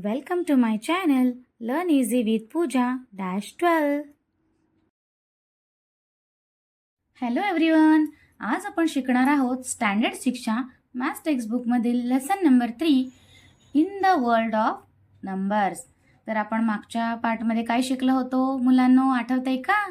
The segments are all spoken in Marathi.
Welcome to my channel Learn Easy with Pooja-12. Hello everyone, आज आपण शिकणार आहोत स्टँडर्ड 6च्या मॅथ्स टेक्स्टबुकमधील lesson number 3 in the world of numbers. तर आपण मागच्या पार्टमध्ये काय शिकलो होतो मुलांनो, आठवतंय का?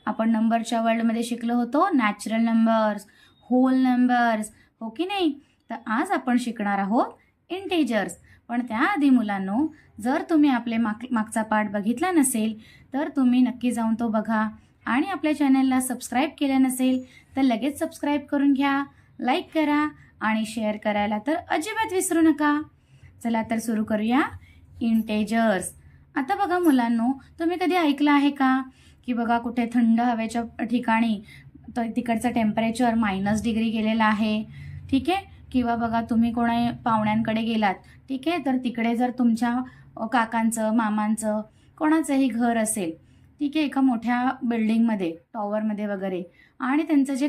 आपण नंबरच्या वर्ल्डमध्ये शिकलो होतो नॅचरल नंबर्स, होल नंबर्स, हो की नाही? तर आज आपण शिकणार आहोत इंटिजर्स. पण त्याआधी मुलांनो, जर तुम्ही आपले मागचा पार्ट बघितला नसेल तर तुम्ही नक्की जाऊन तो बघा आणि आपल्या चॅनलला सबस्क्राईब केलं नसेल तर लगेच सबस्क्राईब करून घ्या, लाईक करा आणि शेअर करायला तर अजिबात विसरू नका. चला तर सुरू करूया. इंटिजर्स. आता बघा मुलांनो, तुम्ही कधी ऐकलं आहे का की बघा कुठे थंड हवेच्या ठिकाणी तिकडचं टेम्परेचर -डिग्री गेलेलं आहे, ठीक आहे? किंवा बघा तुम्ही कोणा पाहुण्यांकडे गेलात, ठीक आहे, तर तिकडे जर तुमच्या काकांचं, मामांचं, कोणाचंही घर असेल, ठीक आहे, एका मोठ्या बिल्डिंगमध्ये, टॉवरमध्ये वगैरे, आणि त्यांचं जे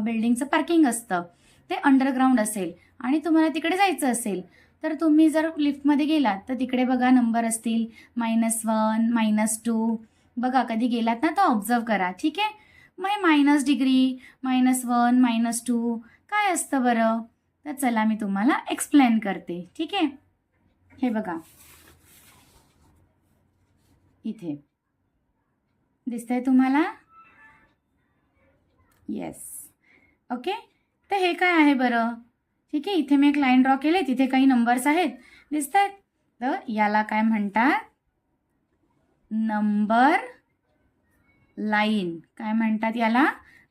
बिल्डिंगचं पार्किंग असतं ते अंडरग्राऊंड असेल आणि तुम्हाला तिकडे जायचं असेल तर तुम्ही जर लिफ्टमध्ये गेलात तर तिकडे बघा नंबर असतील -1, -2. बघा कधी गेलात ना तर ऑब्झर्व करा, ठीक आहे? मग -डिग्री, -1, -2 काय असतं बरं? तर चला मी तुम्हाला एक्सप्लेन करते, ठीक आहे? हे बघा, इथे दिसतंय तुम्हाला? Yes, okay. तर हे काय आहे बरं? ठीक आहे, इथे मी एक लाईन ड्रॉ केली, तिथे काही नंबर्स आहेत, दिसत आहेत. तर याला काय म्हणतात? Number line. काय म्हणतात याला?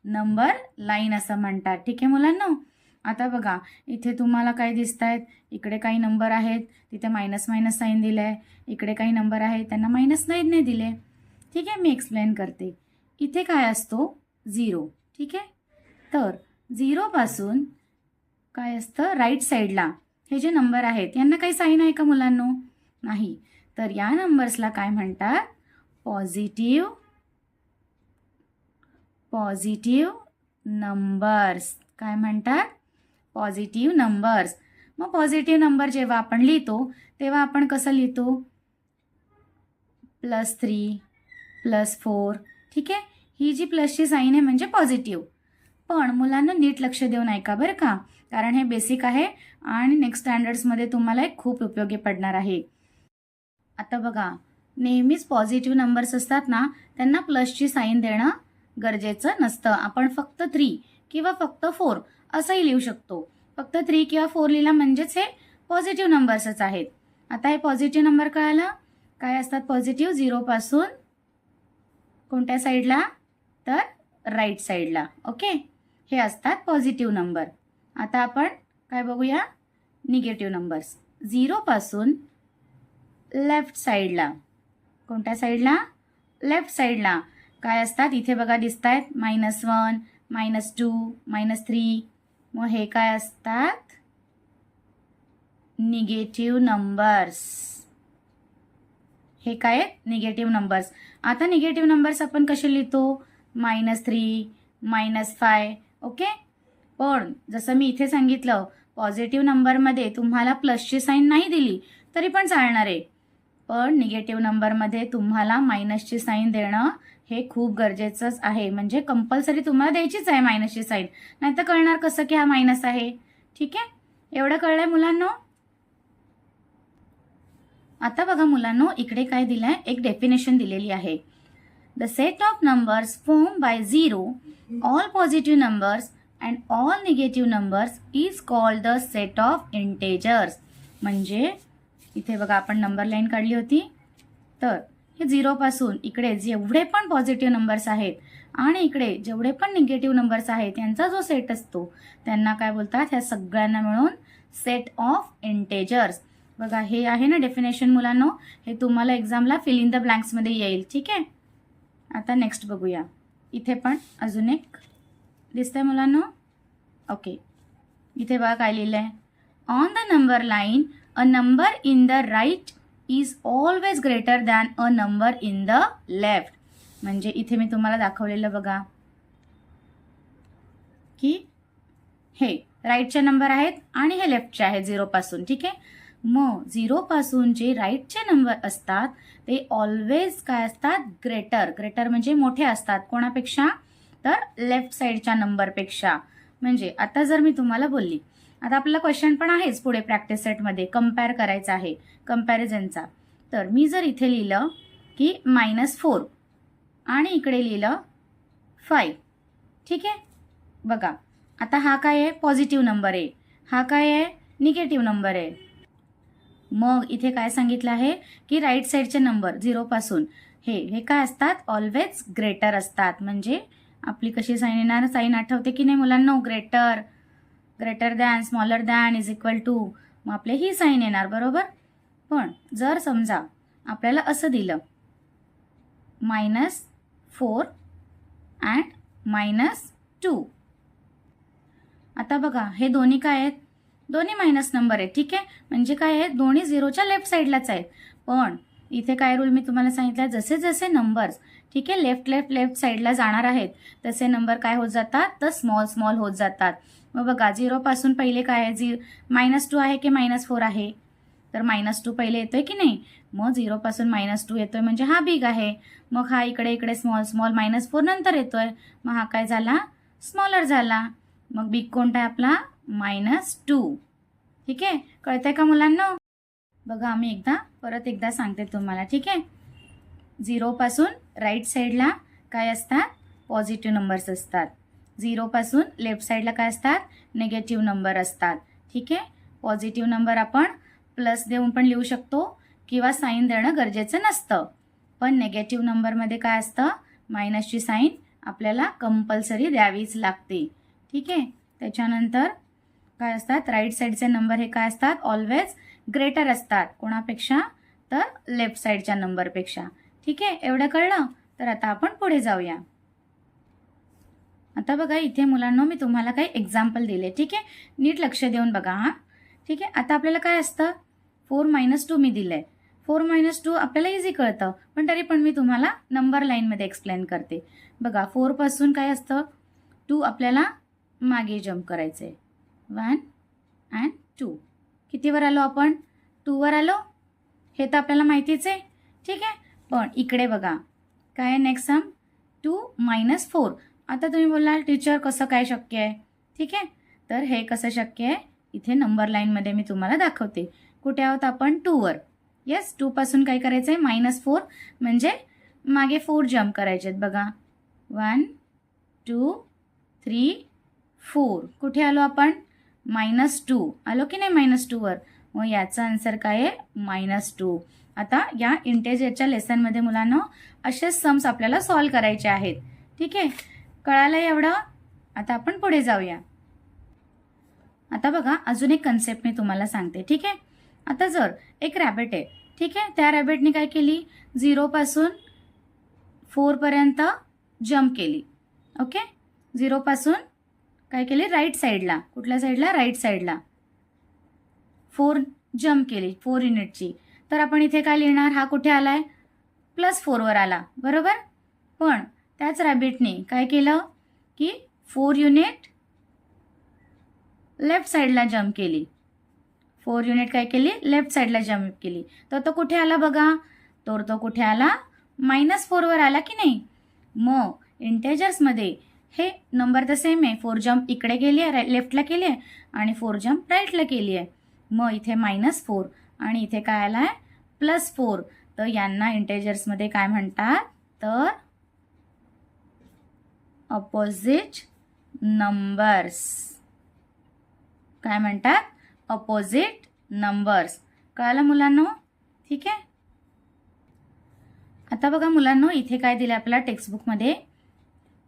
नंबर लाईन असं म्हणतात, ठीक आहे मुलांनो? आता बघा इथे तुम्हाला काय दिसत आहेत? इकडे काही नंबर आहेत, तिथे मायनस साईन दिलंय. इकडे काही नंबर आहेत, त्यांना मायनस नाही दिले, ठीक आहे? मी एक्सप्लेन करते. इथे काय असतो? 0, ठीक आहे? तर 0 पासून काय असतं? राईट साईडला हे जे नंबर आहेत यांना काही साईन आहे का मुलांनो? नाही. तर या नंबर्सला काय म्हणतात? Positive numbers. काय म्हणतात? Positive numbers. मग पॉझिटिव्ह नंबर जेव्हा आपण लिहितो तेव्हा आपण कसं लिहितो? +3, +4, ठीक आहे? ही जी प्लसची साईन आहे म्हणजे पॉझिटिव्ह. पण मुलांना नीट लक्ष देऊन ऐका बरं का, कारण हे बेसिक आहे आणि नेक्स्ट स्टँडर्ड्समध्ये तुम्हाला एक खूप उपयोगी पडणार आहे. आता बघा, नेहमीच पॉझिटिव्ह नंबर्स असतात ना, त्यांना प्लसची साईन देणं गरजेचं नसतं. आपण फक्त 3 किंवा फक्त 4 असंही लिहू शकतो. फक्त 3 किंवा 4 लिहिला म्हणजेच हे पॉझिटिव्ह नंबर्सच आहेत. आता हे पॉझिटिव्ह नंबर कळालं? काय असतात पॉझिटिव्ह? 0 पासून कोणत्या साईडला? तर राईट साईडला, ओके? हे असतात पॉझिटिव्ह नंबर. आता आपण काय बघूया? Negative numbers. 0 पासून लेफ्ट साईडला. कोणत्या साईडला? लेफ्ट साईडला. काय असतात? इथे बघा दिसत आहेत -1, -2, -3. मग हे काय असतात? Negative numbers. हे काय आहेत? Negative numbers. आता निगेटिव्ह नंबर्स आपण कसे लिहितो? -3, -5, ओके? पण जसं मी इथे सांगितलं, पॉझिटिव्ह नंबरमध्ये तुम्हाला प्लसची साईन नाही दिली तरी पण चालणार आहे. पण निगेटिव्ह नंबरमध्ये तुम्हाला मायनसची साईन देणं हे खूप गरजेचंच आहे. म्हणजे कंपल्सरी तुम्हाला द्यायचीच आहे मायनसची साईन, नाही तर कळणार कसं की हा मायनस आहे, ठीक आहे? एवढं कळलंय मुलांनो? आता बघा मुलांनो, इकडे काय दिलंय? एक डेफिनेशन दिलेली आहे. The set of numbers form by 0, all positive numbers and all negative numbers is called the set of integers. म्हणजे इथे बघा आपण नंबर लाईन काढली होती, तर हे 0 पासून इकडे जेवढे पण पॉझिटिव्ह नंबर्स आहेत आणि इकडे जेवढे पण निगेटिव्ह नंबर्स आहेत यांचा जो सेट असतो त्यांना काय बोलतात? ह्या सगळ्यांना मिळून सेट ऑफ इंटिजर्स. बघा हे आहे ना डेफिनेशन मुलांनो, हे तुम्हाला एक्झामला फिल इन द ब्लँक्समध्ये येईल, ठीक आहे? आता नेक्स्ट बघूया. इथे पण अजून एक दिसतंय मुलांनो, ओके? इथे बघा काय लिहिलंय? On the number line a number in the right is always greater than a number in the left. म्हणजे इथे मी तुम्हाला दाखवलेलं बघा की हे राईटचे नंबर आहेत आणि हे लेफ्टचे आहेत 0 पासून, ठीक आहे? मग 0 पासून जे राईटचे नंबर असतात ते ऑलवेज काय असतात, ग्रेटर म्हणजे मोठे असतात. कोणापेक्षा, तर लेफ्ट साईडच्या नंबरपेक्षा. म्हणजे आता जर मी तुम्हाला बोलली, आता आपल्याला क्वेश्चन पण आहेच पुढे प्रॅक्टिस सेटमध्ये, कम्पेअर करायचा आहे, कम्पॅरिझनचा. तर मी जर इथे लिहिलं की -4 आणि इकडे लिहिलं 5, ठीक आहे. बघा आता हा काय आहे, पॉझिटिव्ह नंबर आहे, हा काय आहे, निगेटिव्ह नंबर आहे. मग इथे काय सांगितलं आहे की राईट साईडचे नंबर 0 पासून हे काय असतात, ऑलवेज ग्रेटर असतात. म्हणजे आपली कशी साईन येणार, साईन आठवते की नाही मुलांना, greater than, smaller than, is equal to. मग आपले ही साईन येणार, बरोबर. पण जर समजा आपल्याला असं दिलं -4 अँड -2, आता बघा हे दोन्ही काय आहेत, दोन्ही मायनस नंबर आहेत, ठीक आहे. म्हणजे काय आहे, दोन्ही 0च्या लेफ्ट साईडलाच आहेत. पण इथे काय रूल मी तुम्हाला सांगितलं, जसे जसे नंबर्स, ठीक आहे, लेफ्ट साईडला जाणार आहेत तसे नंबर काय होत जातात, तर स्मॉल होत जातात. मग बघा 0 पासून पहिले काय आहे, -2 आहे की -4 आहे, तर -2 पहिले येतोय की नाही. मग 0 पासून -2 येतोय म्हणजे हा बिग आहे. मग हा इकडे स्मॉल -4 नंतर येतोय, मग हा काय झाला, स्मॉलर झाला. मग बिग कोणता आहे आपला, -2. ठीक आहे, कळतंय का मुलांना. बघा आम्ही परत एकदा सांगते तुम्हाला, ठीक आहे. 0 पासून राईट साईडला काय असतात, पॉझिटिव्ह नंबर्स असतात. 0 पासून लेफ्ट साईडला काय असतात, निगेटिव्ह नंबर असतात. ठीक आहे. पॉझिटिव्ह नंबर आपण प्लस देऊन पण लिहू शकतो किंवा साईन देणं गरजेचं नसतं. पण निगेटिव्ह नंबरमध्ये काय असतं, मायनसची साईन आपल्याला कंपल्सरी द्यावीच लागते. ठीक आहे. त्याच्यानंतर काय असतात, राईट साईडचे नंबर हे काय असतात, ऑलवेज ग्रेटर असतात. कोणापेक्षा, तर लेफ्ट साईडच्या नंबरपेक्षा. ठीक आहे, एवढं कळलं. तर आता आपण पुढे जाऊया. आता बघा इथे मुलांनो मी तुम्हाला काही एक्झाम्पल दिले, ठीक आहे. नीट लक्ष देऊन बघा हा. ठीक आहे. आता आपल्याला काय असतं, 4 - 2 मी दिलंय. 4 - 2 आपल्याला इझी कळतं, पण तरी पण मी तुम्हाला नंबर लाईनमध्ये एक्सप्लेन करते. बघा 4 पासून काय असतं, 2 आपल्याला मागे जम्प करायचंय. 1 and 2. कितीवर आलो आपण, 2 वर आलो. हे तर आपल्याला माहितीच आहे. ठीक आहे. पण इकडे बघा काय आहे, नेक्स्ट सम 2 - 4. आता तुम्ही बोलाल टीचर कसं काय शक्य आहे. ठीक आहे. तर हे कसं शक्य आहे, इथे नंबर लाईनमध्ये मी तुम्हाला दाखवते. कुठे आहोत आपण, 2 वर. येस, 2 पासून काय करायचं आहे, -4 म्हणजे मागे 4 जम्प करायचे आहेत. बघा 1 2 3 4. कुठे आलो आपण, -2 आलो की नाही, -2 वर. मग याचा आन्सर काय आहे, -2. आता या इंटेजरच्या लेसनमध्ये मुलांना असेच सम्स आपल्याला सॉल्व्ह करायचे आहेत. ठीक आहे, कळालं एवढं. आता आपण पुढे जाऊया. आता बघा अजून एक कन्सेप्ट मी तुम्हाला सांगते. ठीक आहे. आता जर एक रॅबिट आहे, ठीक आहे, त्या रॅबिटने काय केली, 0 पासून 4 पर्यंत जम्प केली. ओके, 0 पासून काय केली, राईट साईडला, कुठल्या साईडला, राईट साईडला 4 जम्प केली, 4 युनिटची. तर आपण इथे काय लिहिणार, हा कुठे आलाय, +4 वर आला, बरोबर. पण त्याच रॅबिटने काय केलं की 4 युनिट लेफ्ट साईडला जम्प केली. 4 युनिट काय केली, लेफ्ट साईडला जम्प केली. तर तो कुठे आला बघा, तो कुठे आला, -4 वर आला की नाही. मग इंटेजर्समध्ये हे नंबर तर सेम आहे. 4 जम्प इकडे केली आहे, लेफ्टला केली आहे, आणि 4 जम्प राईटला केली आहे. मग इथे -4 आणि इथे काय आला आहे, +4. तर यांना इंटेजर्समध्ये काय म्हणतात, तर अपोजिट नंबर्स. काय म्हणतात, अपोजिट नंबर्स. कळालं मुलांनो. ठीक आहे. आता बघा मुलांनो इथे काय दिलं आपल्याला टेक्स्टबुकमध्ये,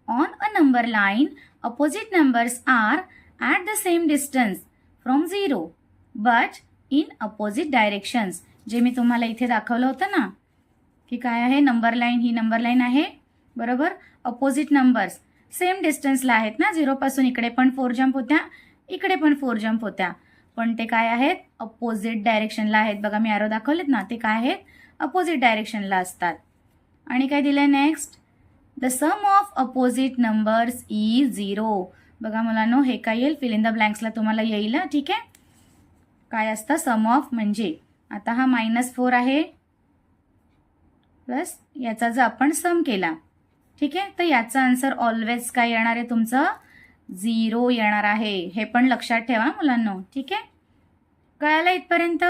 on a number line opposite numbers are at the same distance from 0 but in opposite directions. जे मी तुम्हाला इथे दाखवलं होतं ना, की काय आहे, नंबर लाईन, ही नंबर लाईन आहे, बरोबर. अपोजिट नंबर्स सेम डिस्टन्सला आहेत ना, 0 पासून इकडे पण 4 जम्प होत्या, इकडे पण 4 जम्प होत्या, पण ते काय आहेत, अपोजिट डायरेक्शनला आहेत. बघा मी ॲरो दाखवलेत ना, ते काय आहेत, अपोजिट डायरेक्शनला असतात. आणि काय दिलंय next, the sum of opposite numbers is 0. बघा मुलांनो हे काय येईल, फिल इन द ब्लँक्सला तुम्हाला येईल. ठीक आहे, काय असतं सम ऑफ म्हणजे आता हा -4 आहे प्लस याचा जर आपण सम केला, ठीक आहे, तर याचा आन्सर ऑलवेज काय येणार आहे तुमचं 0 येणार आहे. हे पण लक्षात ठेवा मुलांनो. ठीक आहे, कळालं इथपर्यंत?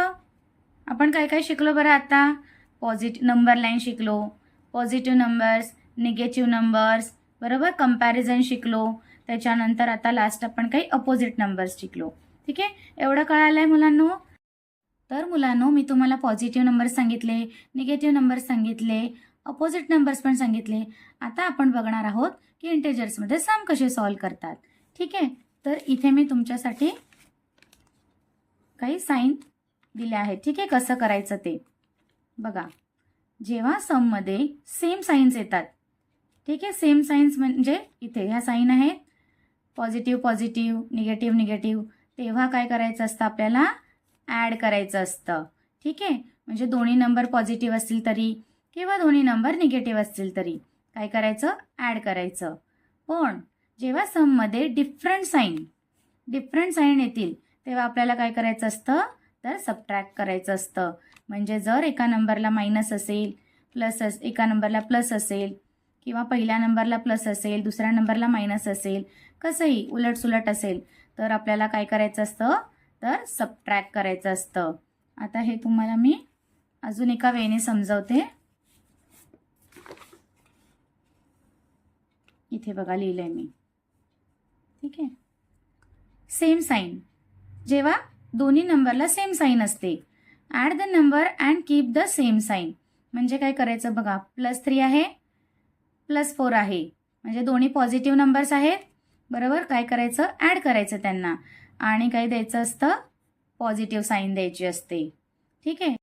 आपण काय काय शिकलो बरं आता? पॉझिटिव्ह नंबर लाईन शिकलो, पॉझिटिव्ह नंबर्स, निगेटिव्ह नंबर्स, बरोबर, कंपॅरिझन शिकलो. त्याच्यानंतर आता लास्ट आपण काही अपोजिट नंबर्स शिकलो. ठीक आहे, एवढं कळालं आहे मुलांनो? तर मुलांनो, मी तुम्हाला पॉझिटिव्ह नंबर्स सांगितले, निगेटिव्ह नंबर्स सांगितले, अपोजिट नंबर्स पण सांगितले. आता आपण बघणार आहोत की इंटेजर्समध्ये सम कसे सॉल्व करतात. ठीक आहे, तर इथे मी तुमच्यासाठी काही साईन दिले आहेत. ठीक आहे, कसं करायचं ते बघा. जेव्हा सममध्ये सेम साईन्स येतात, ठीक आहे, सेम साईन्स म्हणजे इथे ह्या साईन आहेत पॉझिटिव्ह पॉझिटिव्ह, निगेटिव्ह निगेटिव्ह, तेव्हा काय करायचं असतं आपल्याला? ॲड करायचं असतं. ठीक आहे, म्हणजे दोन्ही नंबर पॉझिटिव्ह असतील तरी किंवा दोन्ही नंबर निगेटिव्ह असतील तरी काय करायचं? ॲड करायचं. पण जेव्हा सममध्ये डिफरंट साईन येतील तेव्हा आपल्याला काय करायचं असतं? तर सबट्रॅक्ट करायचं असतं. म्हणजे जर एका नंबरला मायनस असेल, एका नंबरला प्लस असेल किंवा पहिल्या नंबरला प्लस असेल, दुसऱ्या नंबरला मायनस असेल, कसंही उलटसुलट असेल तर आपल्याला काय करायचं असतं? तर सबट्रॅक्ट करायचं असतं. आता हे तुम्हाला मी अजून एका वेने समजावते. इथे बघा लिहिलंय मी. ठीक आहे, सेम साईन, जेव्हा दोन्ही नंबरला सेम साईन असते, add the number and keep the same sign. म्हणजे काय करायचं बघा, +3 आहे, +4 आहे, म्हणजे दोन्ही पॉझिटिव्ह नंबर्स आहेत, बरोबर. काय करायचं? ॲड करायचं त्यांना आणि काय द्यायचं असतं? पॉझिटिव्ह साईन द्यायची असते. ठीक आहे,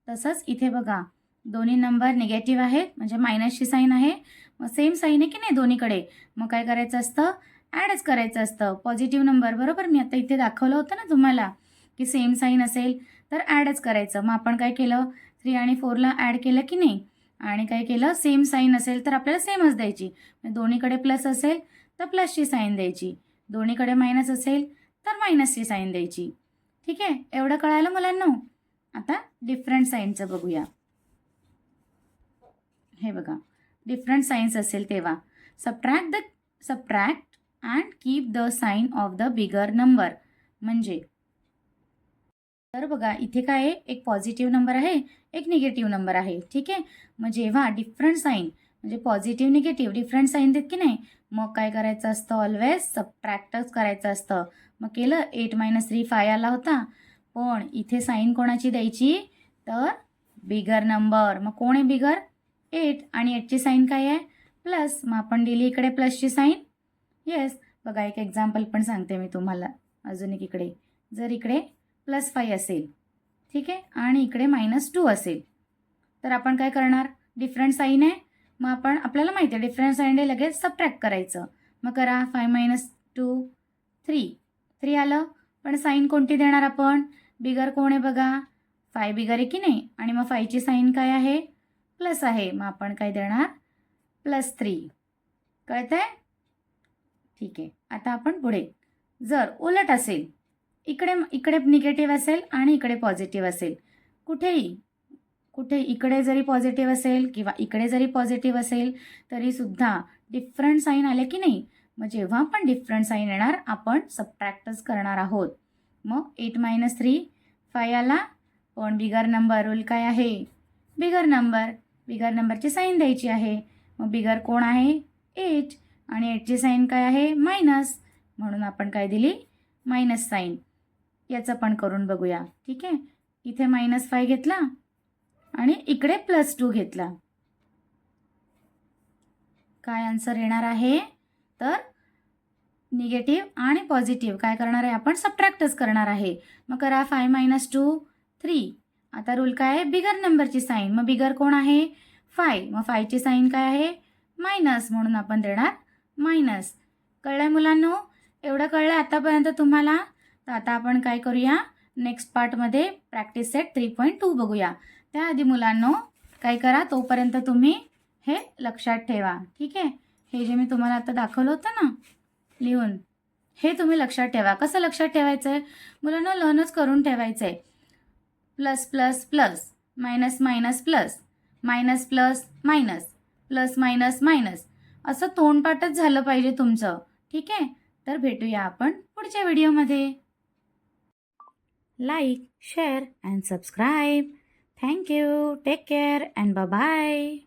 तसंच इथे बघा दोन्ही नंबर निगेटिव्ह आहेत म्हणजे मायनसची साईन आहे, मग सेम साईन आहे की नाही दोन्हीकडे, मग काय करायचं असतं? ॲडच करायचं असतं पॉझिटिव्ह नंबर, बरोबर. मी आता इथे दाखवलं होतं ना तुम्हाला की सेम साईन असेल तर ॲडच करायचं. मग आपण काय केलं? 3 आणि 4ला ॲड केलं की नाही, आणि काय केलं? सेम साईन असेल तर आपल्याला सेमच द्यायची. दोन्हीकडे प्लस असेल तर प्लसची साईन द्यायची, दोन्हीकडे मायनस असेल तर मायनसची साईन द्यायची. ठीक आहे, एवढं कळालं मुलांनो? आता डिफरंट साईनचं बघूया. हे बघा, डिफरंट साईन्स असेल तेव्हा subtract and keep the sign of the bigger number. म्हणजे तर बघा इथे काय आहे? एक पॉझिटिव्ह नंबर आहे, एक निगेटिव्ह नंबर आहे. ठीक आहे, मग जेव्हा डिफरंट साईन म्हणजे पॉझिटिव्ह निगेटिव्ह डिफरंट साईन देत की नाही, मग काय करायचं असतं? ऑलवेज सबट्रॅक्टच करायचं असतं. मग केलं, 8 - 3 5 आला होता, पण इथे साईन कोणाची द्यायची? तर बिगर नंबर. मग कोण आहे बिगर? 8, आणि 8ची साईन काय आहे? प्लस. मग आपण दिली इकडे प्लसची साईन. येस, बघा एक एक्झाम्पल पण सांगते मी तुम्हाला अजून एक. इकडे जर इकडे +5 असेल, ठीक आहे, आणि इकडे -2 असेल, तर आपण काय करणार? डिफरंट साईन आहे, मग आपल्याला माहिती आहे डिफरंट साईन आहे, लगेच सबट्रॅक्ट करायचं. मग करा, 5 - 2 3 आलं, पण साईन कोणती देणार आपण? बिगर कोण आहे बघा? 5 बिगर आहे की नाही, आणि मग 5ची साईन काय आहे? प्लस आहे, मग आपण काय देणार? +3. कळतंय? ठीक आहे, आता आपण पुढे. जर उलट असेल, इकडे निगेटिव्ह असेल आणि इकडे पॉझिटिव्ह असेल, कुठे इकडे जरी पॉझिटिव्ह असेल किंवा इकडे जरी पॉझिटिव्ह असेल तरी सुद्धा डिफरंट साईन आले की नाही, मग जेव्हा पण डिफरंट साईन येणार आपण सबट्रॅक्टच करणार आहोत. मग 8 - 3 5 आला, पण बिगर नंबर रूल काय आहे? बिगर नंबरची साईन द्यायची आहे. मग बिगर कोण आहे? 8, आणि 8ची साईन काय आहे? मायनस, म्हणून आपण काय दिली? Minus sign. याचं पण करून बघूया. ठीक आहे, इथे -5 घेतला आणि इकडे +2 घेतला. काय आन्सर येणार आहे? तर निगेटिव्ह आणि पॉझिटिव्ह काय करणार आहे? आपण सबट्रॅक्टच करणार आहे. मग करा, 5 - 2 3. आता रूल काय आहे? बिगर नंबरची साईन. मग बिगर कोण आहे? 5. मग 5ची साईन काय आहे? मायनस, म्हणून आपण देणार मायनस. कळलंय मुलांनो? एवढं कळलं आतापर्यंत तुम्हाला? तर आता आपण काय करूया? नेक्स्ट पार्टमध्ये प्रॅक्टिस सेट 3.2 बघूया. त्याआधी मुलांनो काय करा? तोपर्यंत तुम्ही हे लक्षात ठेवा. ठीक आहे, हे जे मी तुम्हाला आता दाखवलं होतं ना लिहून, हे तुम्ही लक्षात ठेवा. कसं लक्षात ठेवायचं आहे? मुलांना लर्नच करून ठेवायचं आहे. Plus plus plus, minus minus plus, minus plus minus, plus minus minus, असं तोंडपाठच झालं पाहिजे तुमचं. ठीक आहे? तर भेटूया आपण पुढच्या व्हिडिओमध्ये. Like, share and subscribe. Thank you. Take care and bye bye.